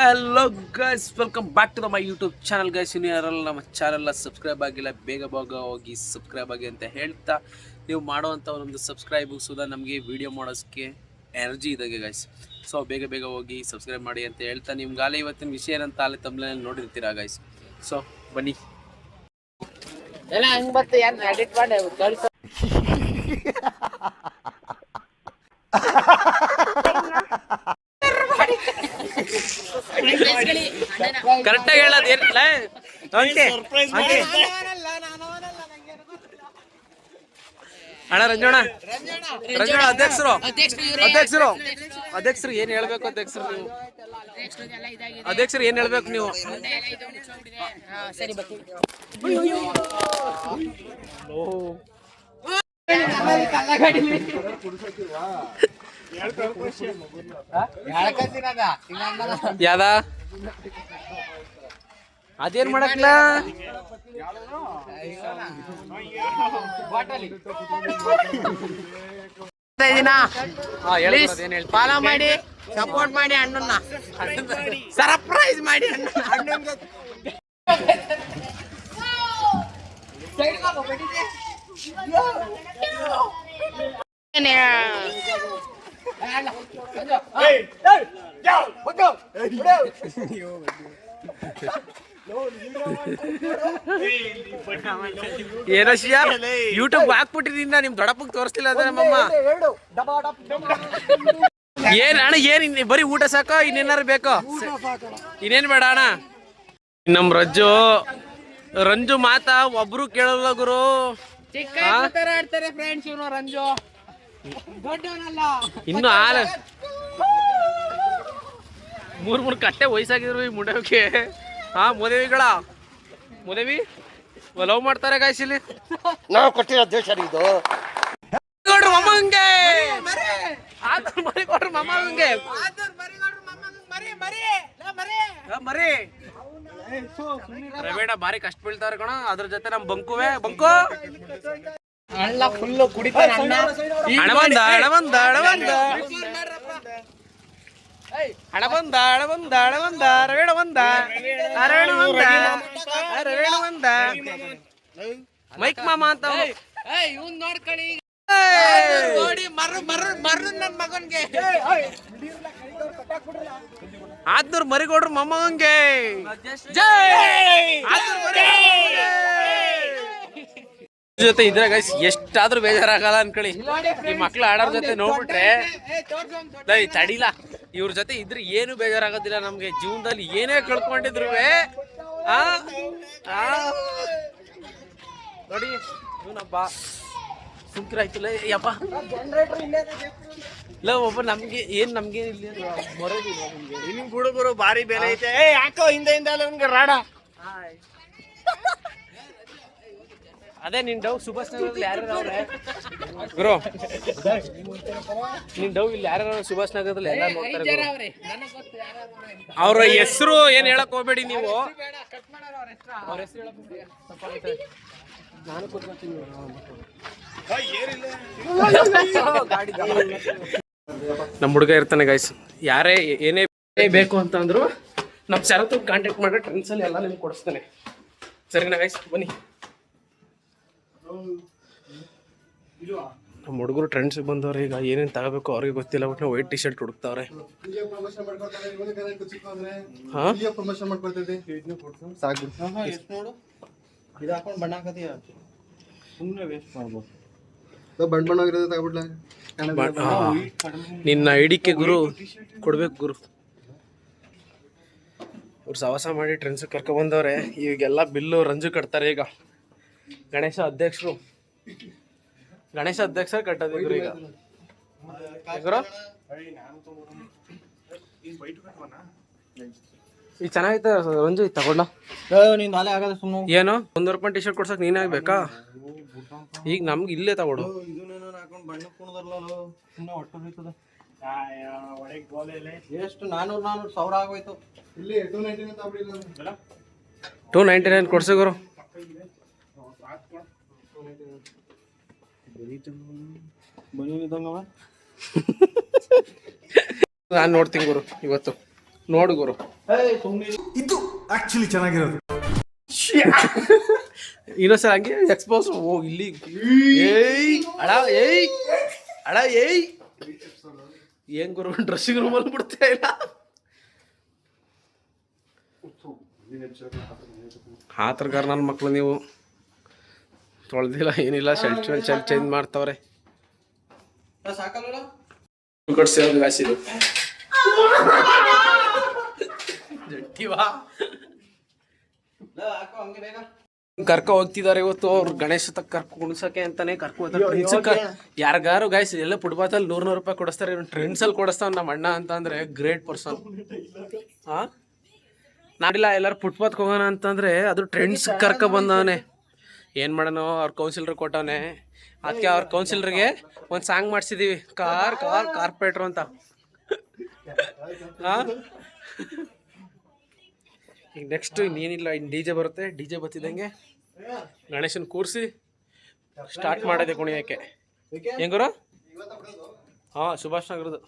Hello guys, welcome back to my YouTube channel guys. ಇನ್ನು ಯಾರಲ್ಲ ನಮ್ಮ ಚಾನಲ್ನ ಸಬ್ಸ್ಕ್ರೈಬ್ ಆಗಿಲ್ಲ, ಬೇಗ ಹೋಗಿ ಸಬ್ಸ್ಕ್ರೈಬ್ ಆಗಿ ಅಂತ ಹೇಳ್ತಾ, ನೀವು ಮಾಡುವಂಥ ಒಂದು ಸಬ್ಸ್ಕ್ರೈಬು ಸುಧಾ ನಮಗೆ ವೀಡಿಯೋ ಮಾಡೋಕ್ಕೆ ಎನರ್ಜಿ ಇದಾಗೆ ಗೈಸ್. ಸೊ ಬೇಗ ಹೋಗಿ ಸಬ್ಸ್ಕ್ರೈಬ್ ಮಾಡಿ ಅಂತ ಹೇಳ್ತಾ, ನಿಮ್ಗಾಲೆ ಇವತ್ತಿನ ವಿಷಯ ಏನಂತ ಅಲ್ಲಿ ತಮ್ಮಲ್ಲಿ ನೋಡಿರ್ತೀರಾ ಗೈಸ್. ಸೊ ಬನ್ನಿ. ಎಲ್ಲ ಹಂಗೆ ಮತ್ತೆ ಏನು ಎಡಿಟ್ ಮಾಡಿ ಕಳಿಸ ಕರೆಕ್ಟಾಗಿ ಹೇಳೋದು ಏನಿಲ್ಲ. ಅಣ್ಣ ರಂಜೋಣ ಅಧ್ಯಕ್ಷರು ಏನ್ ಹೇಳ್ಬೇಕು? ಅಧ್ಯಕ್ಷರು ಏನ್ ಹೇಳ್ಬೇಕು ನೀವು? ಯಾದ ಅದೇನ್ ಮಾಡಕ್ಲ? ಫಾಲೋ ಮಾಡಿ, ಸಪೋರ್ಟ್ ಮಾಡಿ, ಅಣ್ಣನ್ನ ಸರ್ಪ್ರೈಸ್ ಮಾಡಿ. ಏನಶಿಯ ಯೂಟ್ಯೂಬ್ ಹಾಕ್ಬಿಟ್ಟಿದಿಂದ ನಿಮ್ ದೊಡ್ಡಪ್ಪಗ್ ತೋರಿಸ್ತಿಲ್ಲ ಅದ ನಮ್ಮಮ್ಮ. ಏನ್ ಅಣ್ಣ, ಏನ್ ಬರೀ ಊಟ ಸಾಕ? ಇನ್ನೇನಾರು ಬೇಕೋ? ಇನ್ನೇನ್ ಬೇಡ ಅಣ್ಣ. ನಮ್ ರಂಜು ಮಾತಾ ಒಬ್ರು ಕೇಳಲ್ಲ ಗುರು. ಆಡ್ತಾರೆ ಫ್ರೆಂಡ್ಸ್ ಇವನು ರಂಜು. ಇನ್ನು ಮೂರ್ ಕಟ್ಟೆ ವಯಸ್ಸಾಗಿದ್ರು ಈ ಮುಡವಿಗೆ. ಮುದೇವಿ ಲವ್ ಮಾಡ್ತಾರೆ ಗಾಯ್ಸ್ ಇಲ್ಲಿ. ನಾವು ಕೊಟ್ಟಿರೋ ದೇಶ ಇದು. ಮಮ್ಮಂಗೆ ಮರಿಕೊಡ್ರು ಮಮ್ಮಂಗೆ ಮರಿ ರವೇಡ ಬಾರಿ ಕಷ್ಟ ಬೀಳ್ತಾರ ಕಣ. ಅದ್ರ ಜೊತೆ ನಮ್ ಬಂಕು ಅಣ್ಣ ಫುಲ್ಲು ಕುಡಿತಾನೆ. ರವೇಣ ಬಂದ ಮೈಕ್ ಮಾಮ ಅಂತ ಇವ್ನ್ ನೋಡ್ಕೊಳ್ಳಿ ನೋಡಿ. ಮರು ನನ್ ಮಗನ್ಗೆ ಆದ್ನೂರ್ ಮರಿಗೌಡ್ರು ಮೊಮ್ಮಗಂಗೆ ಜೊತೆ ಇದ್ರೆ ಗೈಸ್ ಎಷ್ಟಾದ್ರೂ ಬೇಜಾರಾಗಲ್ಲ ಅನ್ಕೊಳ್ಳಿ. ಈ ಮಕ್ಳು ಆಡೋರ್ ಜೊತೆ ನೋಡ್ಬಿಟ್ರೆ ತಡಿಲ್ಲ. ಇವ್ರ ಜೊತೆ ಇದ್ರೆ ಏನು ಬೇಜಾರಾಗೋದಿಲ್ಲ ನಮ್ಗೆ. ಜೀವನದಲ್ಲಿ ಏನೇ ಕಳ್ಕೊಂಡಿದ್ರು ನೋಡಿ ಇವನಬ್ಬ ಸುಂಕರ ಆಯ್ತಲ್ಲ ಯಪ್ಪ. ಇಲ್ಲ ಒಬ್ಬ ನಮ್ಗೆ ಇಲ್ಲಿ ಮೊರದಿಲ್ಲ ನಿಮ್ಗೆ. ನಿಮ್ ಹುಡುಗರು ಭಾರಿ ಬೆಲೆ ಐತೆ. ಯಾಕೋ ಹಿಂದೆ ನಮ್ಗೆ ರಾಡ. ಅದೇ ನಿನ್ ಡವ್ ಸುಭಾಷ್ ನಗರದಲ್ಲಿ ಯಾರ್ಯಾರು ಅವ್ರೆ ಗುರು? ನಿನ್ ಡವ್ ಇಲ್ಲಿ ಯಾರ್ಯಾರು ಸುಭಾಷ್ ನಗರದಲ್ಲಿ ಎಲ್ಲ ನೋಡ್ತಾರೆ. ಅವ್ರ ಹೆಸರು ಏನ್ ಹೇಳಕ್ ಹೋಗ್ಬೇಡಿ ನೀವು. ಅವ್ರ ಹೆಸರು ನಾನು ಕೂತ್ಕೊಳ್ತೀನಿ. ನಮ್ಮ ಹುಡುಗ ಇರ್ತಾನೆ ಗೈಸ್. ಯಾರೇ ಏನೇ ಬೇಕು ಅಂತ ಅಂದ್ರು ನಮ್ ಶರತ್ ಕಾಂಟ್ಯಾಕ್ಟ್ ಮಾಡ್ರೆ ಟ್ರೆಂಡ್ಸ್ ಅಲ್ಲಿ ಎಲ್ಲ ನಿಮ್ಗೆ ಕೊಡಿಸ್ತಾನೆ. ಸರಿನಾ ಗೈಸ್? ಬನ್ನಿ. ನಮ್ಮ ಹುಡುಗರು ಟ್ರೆಂಡ್ಸ್ ಬಂದವ್ರೆ. ಈಗ ಏನೇನು ತಗೋಬೇಕು ಅವ್ರಿಗೆ ಗೊತ್ತಿಲ್ಲ. ಬಟ್ ವೈಟ್ ಟಿ ಶರ್ಟ್ ಹುಡುಕ್ತಾವ್ರೆ. ನಿನ್ನ ಐಡಿಕೆ ಗುರು ಕೊಡ್ಬೇಕು ಗುರು. ಅವ್ರು ಸವಾಸ ಮಾಡಿ ಟ್ರೆಂಡ್ಸ್ ಕರ್ಕೊ ಬಂದವ್ರೆ. ಈಗೆಲ್ಲ ಬಿಲ್ಲು ರಂಜು ಕಟ್ತಾರೆ. ಈಗ ಗಣೇಶ ಅಧ್ಯಕ್ಷರು ಕಟ್ಟೋದಿದ್ರು ಈಗ. ಈಗ ಚೆನ್ನಾಗೈತೆ ರಂಜು. ಇದು ತಗೊಂಡ ಏನು 100 ರೂಪಾಯಿ ಟಿ ಶರ್ಟ್ ಕೊಡ್ಸಕ್ ನೀನೇ ಆಗ್ಬೇಕಾ? ಈಗ ನಮ್ಗೆ ಇಲ್ಲೇ ತಗೊಡು. ಎಷ್ಟು 400 ಆಗೋಯ್ತು. 299 ಕೊಡ್ಸಿ ಗುರು. ನಾನು ನೋಡ್ತೀನಿ ಗುರು ಇವತ್ತು. ನೋಡು ಗುರು. ಇದು ಆಕ್ಚುಲಿ ಚೆನ್ನಾಗಿರೋದು. ಇನ್ನೊಂದ್ಸಲ ಹಂಗೆ ಎಕ್ಸ್ಪೋಸ್ ಇಲ್ಲಿ ಏಯ್ ಅಡ ಏಯ್ ಅಡ ಏಯ್ ಏನ್ ಗುರು ಡ್ರೆಸ್ಸಿಂಗ್ ರೂಮಲ್ಲಿ ಬಿಡ್ತಾ ಇಲ್ಲ. ಆತರಗಾರ ನನ್ನ ಮಕ್ಳು ನೀವು ತೊಳ್ದಿಲ್ಲ ಏನಿಲ್ಲ ಶರ್ಟ್ ಚೇಂಜ್ ಮಾಡ್ತಾವ್ರೆ. ಕಟ್ಸಿರೋದು ಗಾಸಿದು ಜಟ್ಟಿವಾ ಕರ್ಕ ಹೋಗ್ತಿದ್ದಾರೆ ಇವತ್ತು. ಅವ್ರು ಗಣೇಶ ತಕ್ಕ ಕರ್ಕ ಕುಣಿಸಕ್ಕೆ ಅಂತಾನೆ ಕರ್ಕ ಯಾರಿಗಾರು ಗಾಯ್ಸ್ ಎಲ್ಲ ಫುಟ್ಪಾತಲ್ಲಿ 100 ರೂಪಾಯಿ ಕೊಡಿಸ್ತಾರೆ. ಟ್ರೆಂಡ್ಸ್ ಅಲ್ಲಿ ಕೊಡಿಸ್ತಾವ ನಮ್ಮ ಅಣ್ಣ ಅಂತ ಅಂದ್ರೆ ಗ್ರೇಟ್ ಪರ್ಸನ್. ಹಾ ನಾಡಿಲ್ಲ ಎಲ್ಲಾರು ಫುಟ್ಪಾತ್ಗೆ ಹೋಗೋಣ ಅಂತಂದ್ರೆ ಅದು ಟ್ರೆಂಡ್ಸ್ ಕರ್ಕ ಬಂದವನೆ. ಏನ್ ಮಾಡೋಣ ಅವ್ರ ಕೌನ್ಸಿಲರ್ ಕೊಟ್ಟವನೆ. ಅದಕ್ಕೆ ಅವ್ರ ಕೌನ್ಸಿಲರ್ಗೆ ಒಂದು ಸಾಂಗ್ ಮಾಡಿಸಿದೀವಿ, ಕಾರ್ಪೊರೇಟ್ರು ಅಂತ. ಹಾ ಈಗ ನೆಕ್ಸ್ಟ್ ಇನ್ನೇನಿಲ್ಲ, ಇನ್ನು DJ ಬರುತ್ತೆ. DJ ಬರ್ತಿದ್ದಂಗೆ ಗಣೇಶನ್ ಕೂರಿಸಿ ಸ್ಟಾರ್ಟ್ ಮಾಡೋದೆ ಕುಣಿಯೋಕ್ಕೆ. ಹೆಂಗರು? ಹಾಂ, ಸುಭಾಷ್ ನಗರದ್ದು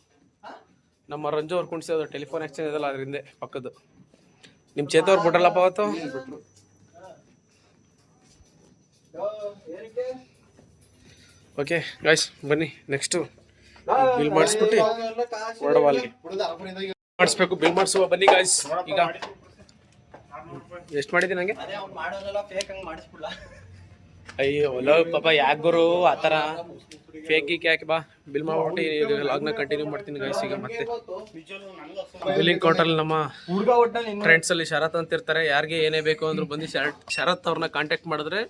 ನಮ್ಮ ರಂಜು ಅವ್ರು ಕುಣಿಸೋದು. ಟೆಲಿಫೋನ್ ಎಕ್ಸ್ಚೇಂಜ್ ಇದಲ್ಲ ಅದರಿಂದ ಪಕ್ಕದ್ದು. ನಿಮ್ಮ ಚೇತವ್ರು ಬಿಟ್ರಲ್ಲಪ್ಪ ಅವತ್ತು. ಓಕೆ ಗಾಯ್ಸ್ ಬನ್ನಿ ನೆಕ್ಸ್ಟು ಬಿಲ್ ಮಾಡಿಸ್ಬಿಟ್ಟು ಹೊರಡವಾಲ್ಗೆ ಮಾಡಿಸ್ಬೇಕು. ಬಿಲ್ ಮಾಡಿಸುವ ಬನ್ನಿ ಗಾಯ್ಸ್. ಈಗ ಎಷ್ಟು ಮಾಡಿದ್ದೀನಿ ನಂಗೆ? ಅಯ್ಯೋ ಒಲ್ಲ ಪಾಪ ಯಾಕೆ ಗುರು ಆ ಥರ ಫೇಕ್ ಗೀಕ್ ಯಾಕೆ? ಬಾ ಬಿಲ್ ಮಾಡ್ಬಿಟ್ಟು ಲಾಗ್ನ ಕಂಟಿನ್ಯೂ ಮಾಡ್ತೀನಿ ಗಾಯ್ಸ್. ಈಗ ಮತ್ತೆ ಬಿಲ್ಲಿಂಗ್ ಕೌಂಟರಲ್ಲಿ ನಮ್ಮ ಫ್ರೆಂಡ್ಸಲ್ಲಿ ಶರತ್ ಅಂತ ಇರ್ತಾರೆ. ಯಾರಿಗೆ ಏನೇ ಬೇಕು ಅಂದ್ರೂ ಬಂದು ಶರತ್ ಅವ್ರನ್ನ ಕಾಂಟ್ಯಾಕ್ಟ್ ಮಾಡಿದ್ರೆ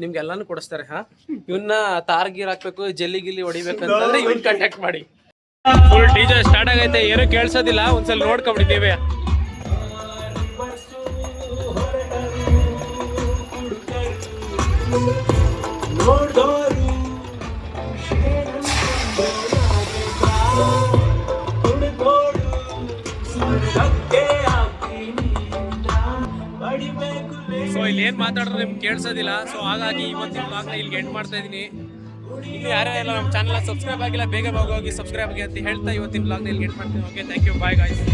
ನಿಮ್ಗೆ ಎಲ್ಲಾನು ಕೊಡಿಸ್ತಾರೆ. ಹಾ ಇವನ್ನ ತಾರ್ಗೀರ್ ಹಾಕ್ಬೇಕು, ಜಲ್ಲಿ ಗಿಲ್ಲಿ ಹೊಡಿಬೇಕಂತಂದ್ರೆ ಇವನ್ ಕಾಂಟ್ಯಾಕ್ಟ್ ಮಾಡಿ. ಫುಲ್ DJ ಸ್ಟಾರ್ಟ್ ಆಗೈತೆ, ಏನೂ ಕೇಳಿಸೋದಿಲ್ಲ. ಒಂದ್ಸಲ ನೋಡ್ಕೊಂಬಿಟ್ಟಿದ್ದೀವಿ. ಸೊ ಇಲ್ಲಿ ಏನ್ ಮಾತಾಡಿದ್ರೆ ನಿಮ್ಗೆ ಕೇಳಿಸೋದಿಲ್ಲ. ಸೊ ಹಾಗಾಗಿ ಇವತ್ತಿನ ವ್ಲಾಗ್ನ ಇಲ್ಲಿಗೆ ಎಂಡ್ ಮಾಡ್ತಾ ಇದೀನಿ. ಇನ್ನು ಯಾರೆಲ್ಲ ನಮ್ಮ ಚಾನಲ್ ಸಬ್ಸ್ಕ್ರೈಬ್ ಆಗಿಲ್ಲ ಬೇಗ ಹೋಗಿ ಸಬ್ಸ್ಕ್ರೈಬ್ ಆಗಿ ಅಂತ ಹೇಳ್ತಾ ಇವತ್ತಿನ ವ್ಲಾಗ್ನ ಇಲ್ಲಿಗೆ ಎಂಡ್ ಮಾಡ್ತೀನಿ. Okay, thank you, bye guys.